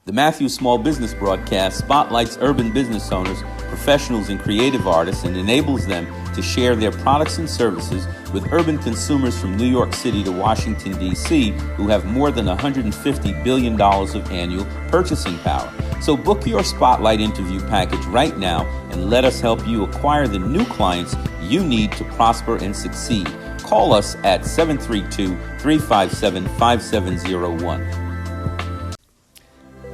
The Matthews Small Business Broadcast spotlights urban business owners, professionals, and creative artists and enables them to share their products and services with urban consumers from New York City to Washington, D.C., who have more than $150 billion of annual purchasing power. So book your Spotlight interview package right now and let us help you acquire the new clients you need to prosper and succeed. Call us at 732-357-5701.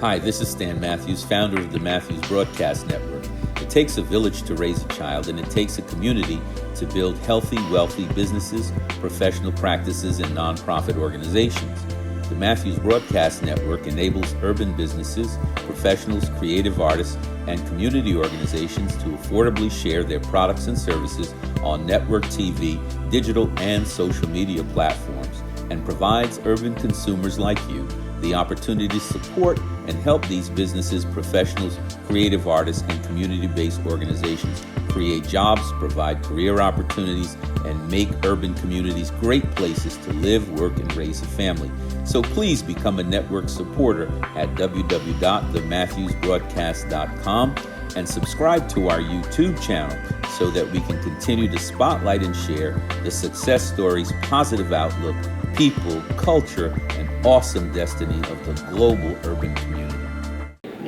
Hi, this is Stan Matthews, founder of the Matthews Broadcast Network. It takes a village to raise a child, and it takes a community to build healthy, wealthy businesses, professional practices, and nonprofit organizations. The Matthews Broadcast Network enables urban businesses, professionals, creative artists, and community organizations to affordably share their products and services on network TV, digital, and social media platforms, and provides urban consumers like you the opportunity to support and help these businesses, professionals, creative artists, and community-based organizations create jobs, provide career opportunities, and make urban communities great places to live, work, and raise a family. So please become a network supporter at www.thematthewsbroadcast.com and subscribe to our YouTube channel so that we can continue to spotlight and share the success stories, positive outlook, people, culture, and awesome destiny of the global urban community.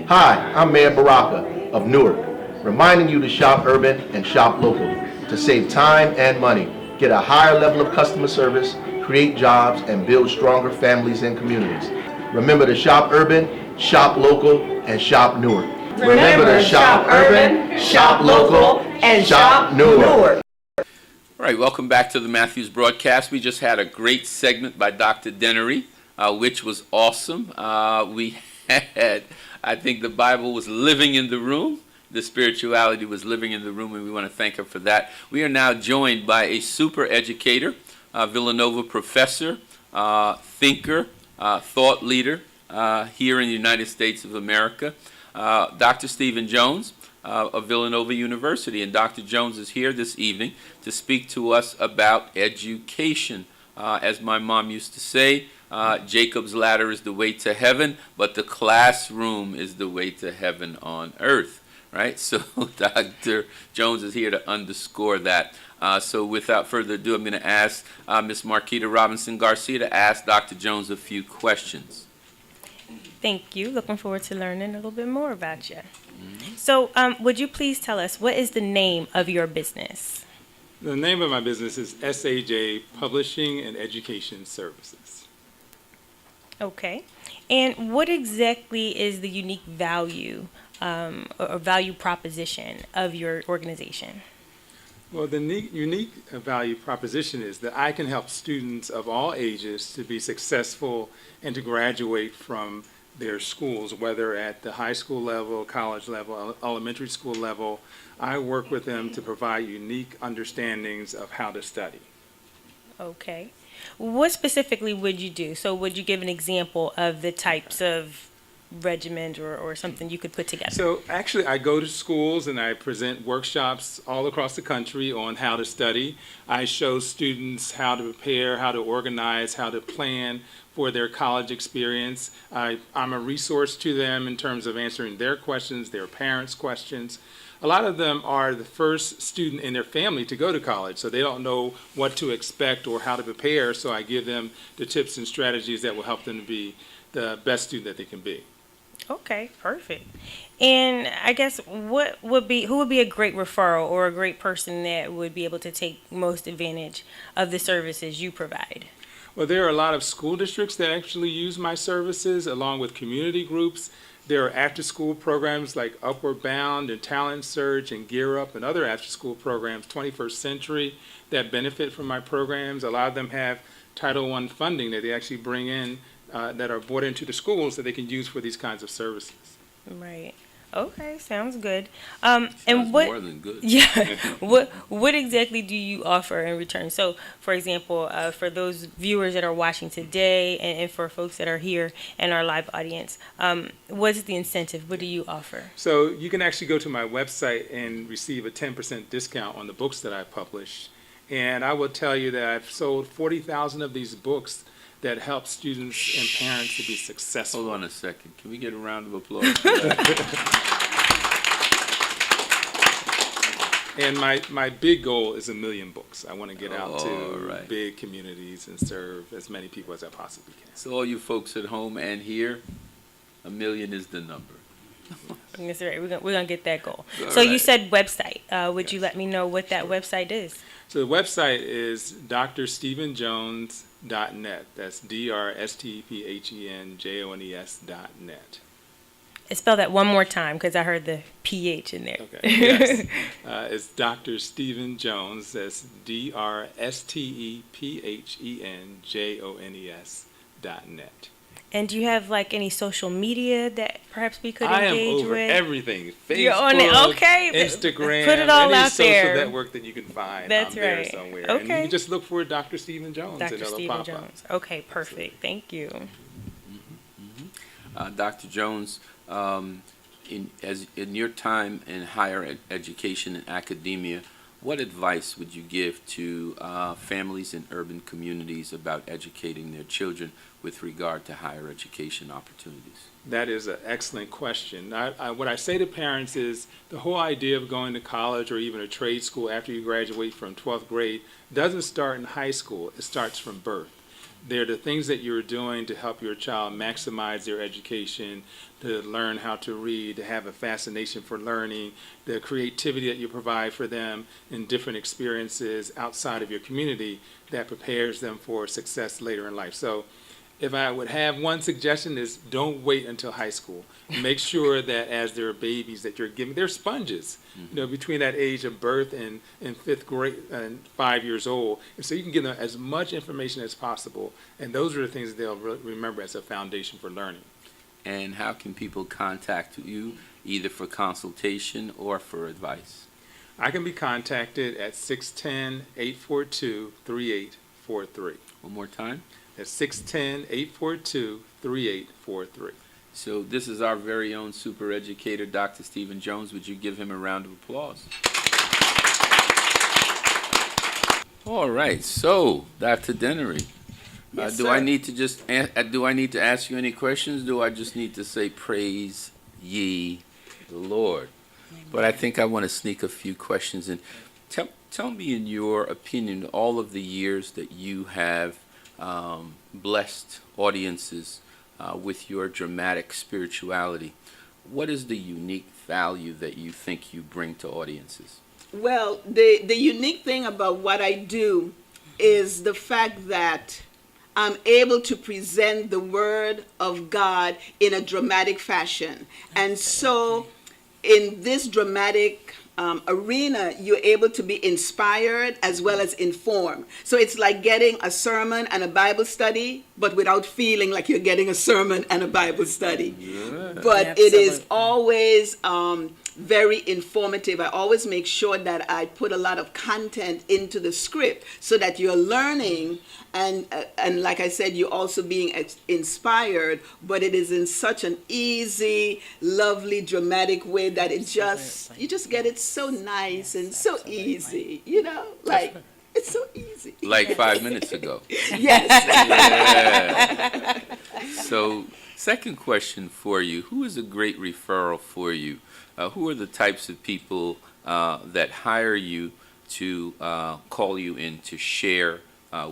Hi, I'm Mayor Baraka of Newark, reminding you to shop urban and shop local to save time and money, get a higher level of customer service, create jobs, and build stronger families and communities. Remember to shop urban, shop local, and shop Newark. Remember to shop urban, shop local, and shop Newark. All right, welcome back to the Matthews Broadcast. We just had a great segment by Dr. Dennery, which was awesome. We had, I think the Bible was living in the room. The spirituality was living in the room, and we want to thank her for that. We are now joined by a super educator, Villanova professor, thinker, thought leader here in the United States of America, Dr. Stephen Jones of Villanova University. And Dr. Jones is here this evening to speak to us about education. As my mom used to say, Jacob's ladder is the way to heaven, but the classroom is the way to heaven on earth. Right? So Dr. Jones is here to underscore that. So without further ado, I'm going to ask Ms. Marquita Robinson Garcia to ask Dr. Jones a few questions. Thank you. Looking forward to learning a little bit more about you. Mm-hmm. So would you please tell us, what is the name of your business? The name of my business is SAJ Publishing and Education Services. Okay. And what exactly is the unique value or value proposition of your organization? Well, the unique value proposition is that I can help students of all ages to be successful and to graduate from their schools, whether at the high school level, college level, elementary school level. I work with them to provide unique understandings of how to study. Okay. What specifically would you do? So would you give an example of the types of regiment or something you could put together? So actually I go to schools and I present workshops all across the country on how to study. I show students how to prepare, how to organize, how to plan for their college experience. I'm a resource to them in terms of answering their questions, their parents' questions. A lot of them are the first student in their family to go to college, so they don't know what to expect or how to prepare, so I give them the tips and strategies that will help them to be the best student that they can be. Okay, perfect. And I guess who would be a great referral or a great person that would be able to take most advantage of the services you provide? Well, there are a lot of school districts that actually use my services along with community groups. There are after-school programs like Upward Bound and Talent Search and Gear Up and other after-school programs, 21st Century, that benefit from my programs. A lot of them have Title I funding that they actually bring in that are brought into the schools that they can use for these kinds of services. Right. Okay, sounds good. Sounds and what? More than good. Yeah. What exactly do you offer in return? So, for example, for those viewers that are watching today, and for folks that are here in our live audience, what's the incentive? What do you offer? So you can actually go to my website and receive a 10% discount on the books that I publish. And I will tell you that I've sold 40,000 of these books that helps students and parents to be successful. Hold on a second. Can we get a round of applause for that? And my big goal is 1 million books. I want to get out All to right. big communities and serve as many people as I possibly can. So all you folks at home and here, 1 million is the number. That's right. We're gonna get that goal. All So you right. said website. Would you let me know what that website is? So the website is drstephenjones.net. That's drstephenjones.net. Spell that one more time because I heard the PH in there. Okay. Yes. It's Dr. Stephen Jones. That's drstephenjones.net. And do you have like any social media that perhaps we could I am engage over with? everything. Facebook, You're on it. Okay. Instagram, Put it all any out social there. network that you can find. That's I'm there right. somewhere. And you Okay. can just look for Dr. Stephen Jones and Dr. it'll Stephen pop up. Jones. Okay, perfect. Thank you. Dr. Jones, in your time in higher education and academia, what advice would you give to families in urban communities about educating their children with regard to higher education opportunities? That is an excellent question. What I say to parents is the whole idea of going to college or even a trade school after you graduate from 12th grade doesn't start in high school. It starts from birth. They're the things that you're doing to help your child maximize their education, to learn how to read, to have a fascination for learning, the creativity that you provide for them in different experiences outside of your community that prepares them for success later in life. So if I would have one suggestion is don't wait until high school. Make sure that as they're babies that you're giving, they're sponges, between that age of birth and 5th grade and 5 years old. And so you can give them as much information as possible. And those are the things that they'll remember as a foundation for learning. And how can people contact you, either for consultation or for advice? I can be contacted at 610-842-3843. One more time. That's 610-842-3843. So this is our very own super educator, Dr. Stephen Jones. Would you give him a round of applause? All right. So, Dr. Dennery, Yes, do sir. I need to do I need to ask you any questions? Do I just need to say praise ye the Lord? But I think I want to sneak a few questions in. Tell me, in your opinion, all of the years that you have blessed audiences with your dramatic spirituality, what is the unique value that you think you bring to audiences? Well, the unique thing about what I do is the fact that I'm able to present the Word of God in a dramatic fashion. And so in this dramatic arena, you're able to be inspired as well as informed. So it's like getting a sermon and a Bible study, but without feeling like you're getting a sermon and a Bible study. But it is always very informative. I always make sure that I put a lot of content into the script so that you're learning and like I said, you're also being inspired, but it is in such an easy, lovely, dramatic way that it just, you just get it so nice and so easy, like it's so easy. Like 5 minutes ago. Yes. Yeah. So, second question for you. Who is a great referral for you? Who are the types of people that hire you to call you in to share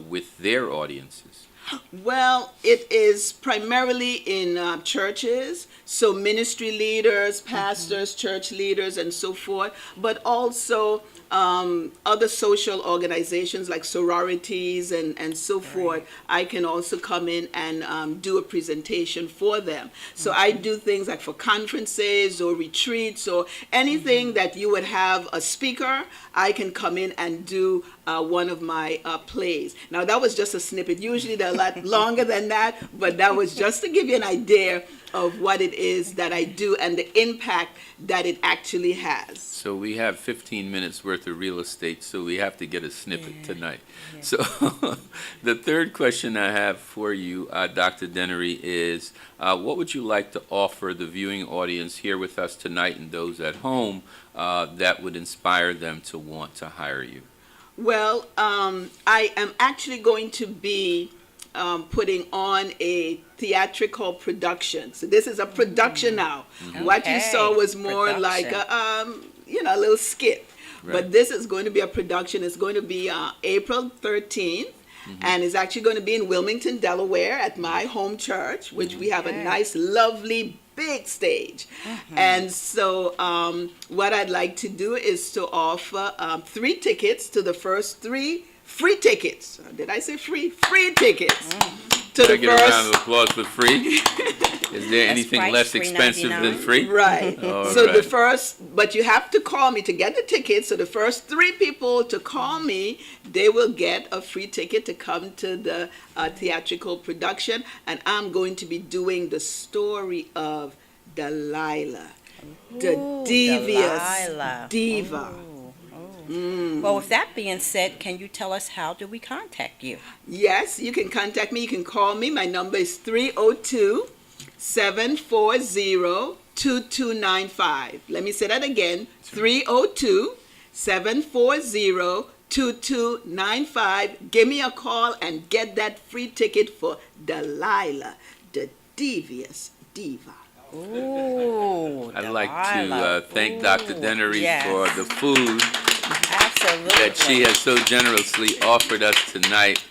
with their audiences? Well, it is primarily in churches, so ministry leaders, pastors, church leaders, and so forth, but also other social organizations like sororities and so forth. I can also come in and do a presentation for them. So I do things like for conferences or retreats or anything that you would have a speaker, I can come in and do one of my plays. Now that was just a snippet. Usually they're a lot longer than that, but that was just to give you an idea of what it is that I do and the impact that it actually has. So we have 15 minutes worth of real estate, so we have to get a snippet tonight. Yeah. So the third question I have for you, Dr. Dennery, is what would you like to offer the viewing audience here with us tonight and those at home that would inspire them to want to hire you? Well, I am actually going to be putting on a theatrical production. So this is a production now. What you saw was more like a little skit. Right. But this is going to be a production. It's going to be April 13th. And it's actually going to be in Wilmington, Delaware at my home church, which we have a nice, lovely, big stage. And so what I'd like to do is to offer 3 tickets to the first 3 free tickets. Did I say free? Free tickets. To Can I the get a round of first. applause for free? Is there anything right, less expensive than $3.99. free? Right. All So the right. first, but you have to call me to get the tickets. So the first 3 people to call me, they will get a free ticket to come to the theatrical production. And I'm going to be doing the story of Delilah, the devious Delilah. diva. Well, with that being said, can you tell us how do we contact you? Yes, you can contact me. You can call me. My number is 302-740-2295. Let me say that again. 302-740-2295. Give me a call and get that free ticket for Delilah, the devious diva. Ooh, I'd like Delilah. to thank Dr. Ooh, Dennery yes. for the food Absolutely. that she has so generously offered us tonight.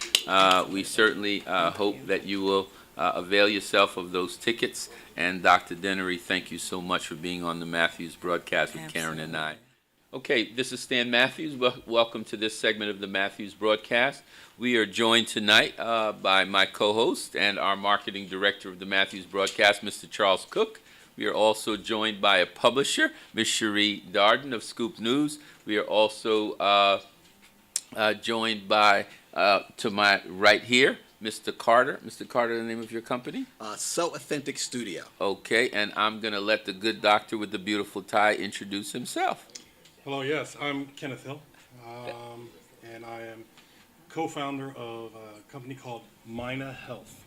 We certainly hope that you will avail yourself of those tickets. And Dr. Dennery, thank you so much for being on the Matthews broadcast with Karen and I. Okay, this is Stan Matthews. Welcome to this segment of the Matthews broadcast. We are joined tonight by my co-host and our marketing director of the Matthews broadcast, Mr. Charles Cook. We are also joined by a publisher, Ms. Sherrie Darden of Scoop News. We are also joined by, to my right here, Mr. Carter. Mr. Carter, the name of your company? So Authentic Studio. Okay, and I'm going to let the good doctor with the beautiful tie introduce himself. Hello, yes, I'm Kenneth Hill, and I am co-founder of a company called Mina Health.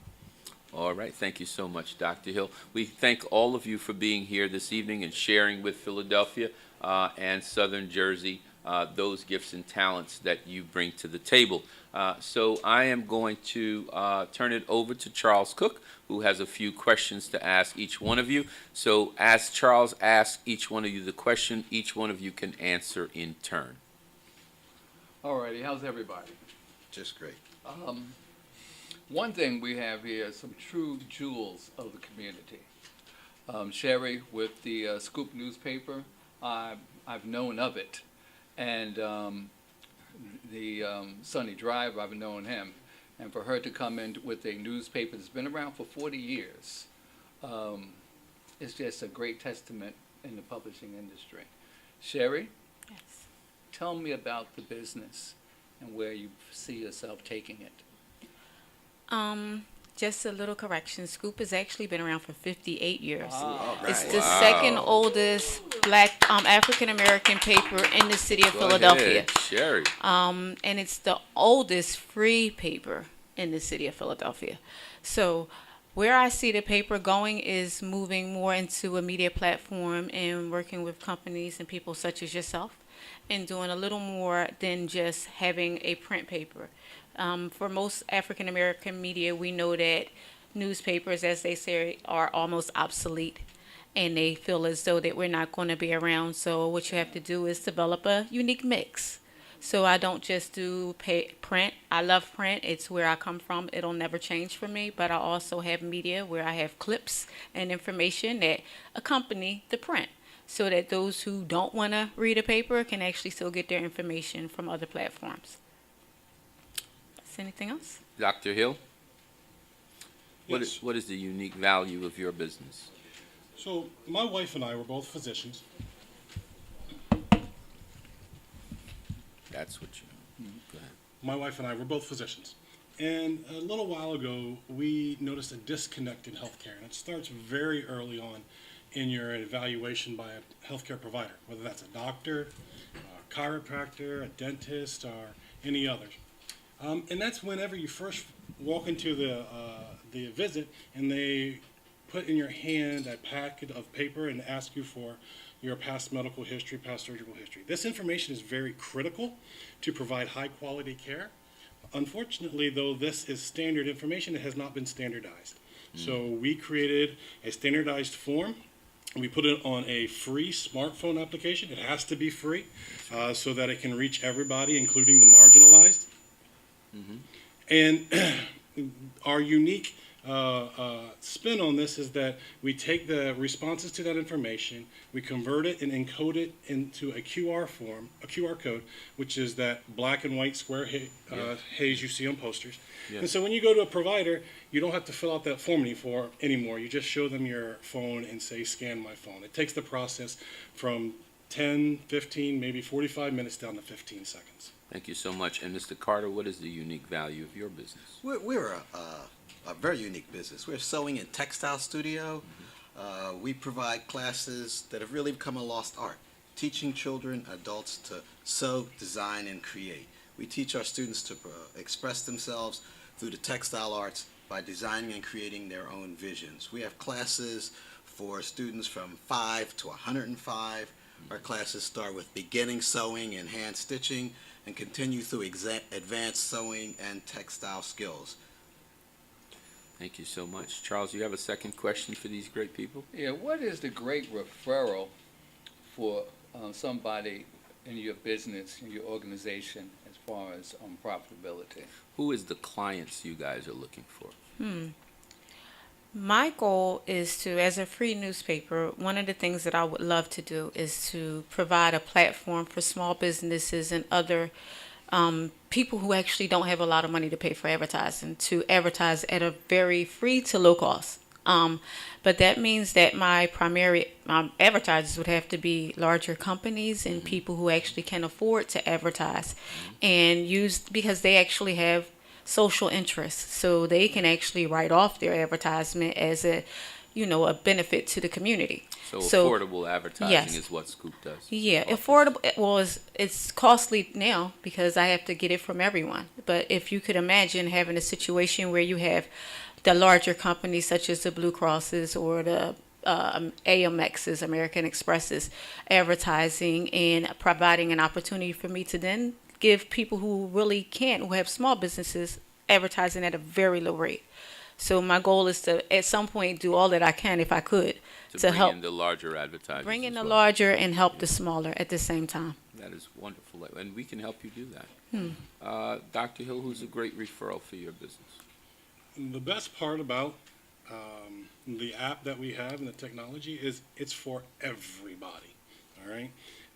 All right, thank you so much, Dr. Hill. We thank all of you for being here this evening and sharing with Philadelphia and Southern Jersey those gifts and talents that you bring to the table. So I am going to turn it over to Charles Cook, who has a few questions to ask each one of you. So as Charles asks each one of you the question, each one of you can answer in turn. Alrighty, how's everybody? Just great. One thing we have here is some true jewels of the community. Sherrie with the Scoop newspaper, I've known of it. And the Sonny Driver, I've known him. And for her to come in with a newspaper that's been around for 40 years, it's just a great testament in the publishing industry. Sherrie, Yes. tell me about the business and where you see yourself taking it. Just a little correction. Scoop has actually been around for 58 years. It's Right. the second oldest Black African American paper in the city of Go Philadelphia. ahead, Sherrie. And it's the oldest free paper in the city of Philadelphia. So where I see the paper going is moving more into a media platform and working with companies and people such as yourself and doing a little more than just having a print paper. For most African American media, we know that newspapers, as they say, are almost obsolete, and they feel as though that we're not going to be around. So what you have to do is develop a unique mix. So I don't just do print. I love print. It's where I come from. It'll never change for me. But I also have media where I have clips and information that accompany the print, so that those who don't want to read a paper can actually still get their information from other platforms. Anything else? Dr. Hill? Yes. What is the unique value of your business? So my wife and I were both physicians. That's what you. Go ahead. My wife and I were both physicians. And a little while ago, we noticed a disconnect in healthcare. And it starts very early on in your evaluation by a healthcare provider, whether that's a doctor, a chiropractor, a dentist, or any others. And that's whenever you first walk into the visit and they put in your hand a packet of paper and ask you for your past medical history, past surgical history. This information is very critical to provide high quality care, Unfortunately, though, this is standard information, it has not been standardized. So we created a standardized form. We put it on a free smartphone application. It has to be free so that it can reach everybody, including the marginalized. And our unique spin on this is that we take the responses to that information, we convert it and encode it into a QR code, which is that black and white square haze you see on posters. Yes. And so when you go to a provider, you don't have to fill out that form anymore. You just show them your phone and say, scan my phone. It takes the process from 10, 15, maybe 45 minutes down to 15 seconds. Thank you so much. And Mr. Carter, what is the unique value of your business? We're a very unique business. We're a sewing and textile studio. We provide classes that have really become a lost art, teaching children, adults to sew, design, and create. We teach our students to express themselves through the textile arts by designing and creating their own visions. We have classes for students from 5 to 105. Our classes start with beginning sewing and hand stitching and continue through advanced sewing and textile skills. Thank you so much. Charles, you have a second question for these great people? Yeah, what is the great referral for somebody in your business, in your organization, as far as profitability? Who is the clients you guys are looking for? My goal is to, as a free newspaper, one of the things that I would love to do is to provide a platform for small businesses and other people who actually don't have a lot of money to pay for advertising to advertise at a very free to low cost. But that means that my primary advertisers would have to be larger companies and people who actually can afford to advertise and use, because they actually have social interests, so they can actually write off their advertisement as a benefit to the community. So affordable advertising yes. is what Scoop does. Yeah, affordable. Well, it's costly now because I have to get it from everyone. But if you could imagine having a situation where you have the larger companies such as the Blue Crosses or the AMXs, American Expresses, advertising and providing an opportunity for me to then give people who really can't, who have small businesses, advertising at a very low rate. So my goal is to, at some point, do all that I can, if I could, To to bring help in the larger advertisers. bring in as the well. larger and help the smaller at the same time. That is wonderful. And we can help you do that. Dr. Hill, who's a great referral for your business? The best part about the app that we have and the technology is it's for everybody, all right?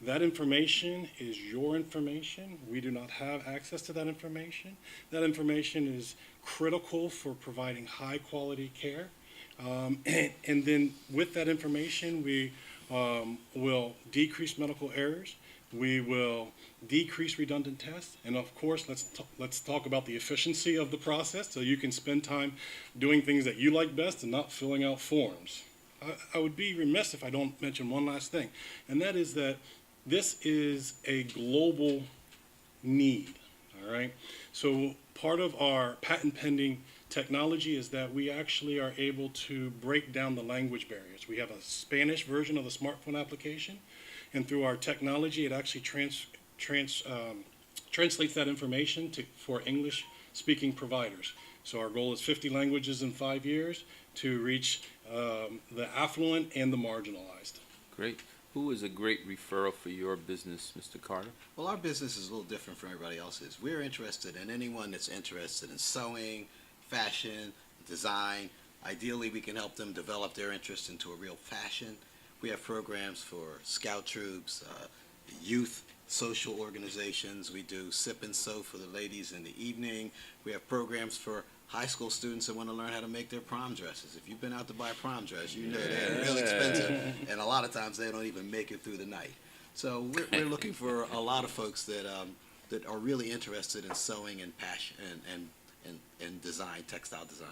That information is your information. We do not have access to that information. That information is critical for providing high quality care. And then with that information, we will decrease medical errors. We will decrease redundant tests. And of course, let's talk about the efficiency of the process so you can spend time doing things that you like best and not filling out forms. I would be remiss if I don't mention one last thing, and that is that this is a global need, all right? So part of our patent pending technology is that we actually are able to break down the language barriers. We have a Spanish version of the smartphone application, and through our technology, it actually translates that information for English-speaking providers. So our goal is 50 languages in 5 years to reach the affluent and the marginalized. Great. Who is a great referral for your business, Mr. Carter? Well, our business is a little different from everybody else's. We're interested in anyone that's interested in sewing, fashion, design. Ideally, we can help them develop their interest into a real fashion. We have programs for scout troops, youth, social organizations. We do sip and sew for the ladies in the evening. We have programs for high school students that want to learn how to make their prom dresses. If you've been out to buy a prom dress, you know they're really expensive, and a lot of times they don't even make it through the night. So we're looking for a lot of folks that that are really interested in sewing and passion and design, textile design.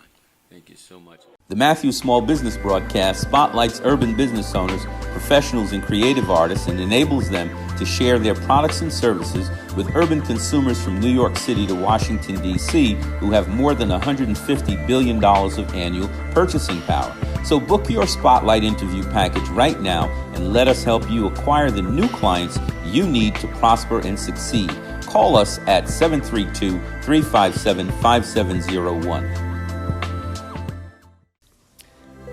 Thank you so much. The Matthews Small Business Broadcast spotlights urban business owners, professionals, and creative artists and enables them to share their products and services with urban consumers from New York City to Washington, D.C., who have more than $150 billion of annual purchasing power. So book your Spotlight interview package right now and let us help you acquire the new clients you need to prosper and succeed. call us at 732-357-5701.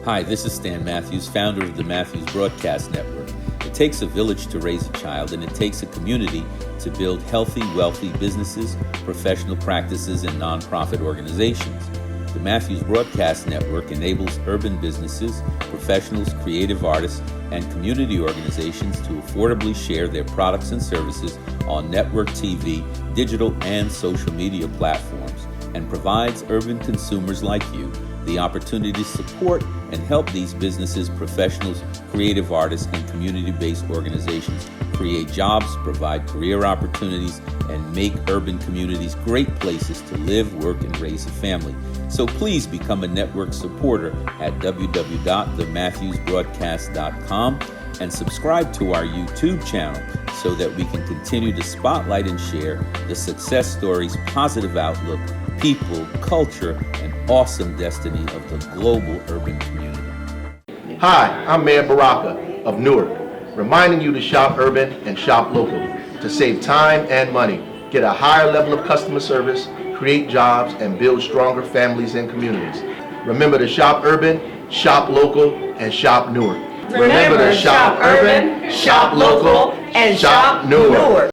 Hi, this is Stan Matthews, founder of the Matthews Broadcast Network. It takes a village to raise a child, and it takes a community to build healthy, wealthy businesses, professional practices, and nonprofit organizations. The Matthews Broadcast Network enables urban businesses, professionals, creative artists, and community organizations to affordably share their products and services on network TV, digital, and social media platforms, and provides urban consumers like you the opportunity to support and help these businesses, professionals, creative artists, and community-based organizations create jobs, provide career opportunities, and make urban communities great places to live, work, and raise a family. So please become a network supporter at www.thematthewsbroadcast.com and subscribe to our YouTube channel so that we can continue to spotlight and share the success stories, positive outlook, people, culture, and awesome destiny of the global urban community. Hi, I'm Mayor Baraka of Newark, reminding you to shop urban and shop local to save time and money, get a higher level of customer service, create jobs, and build stronger families and communities. Remember to shop urban, shop local, and shop Newark. Remember to shop urban, shop local, and shop Newark.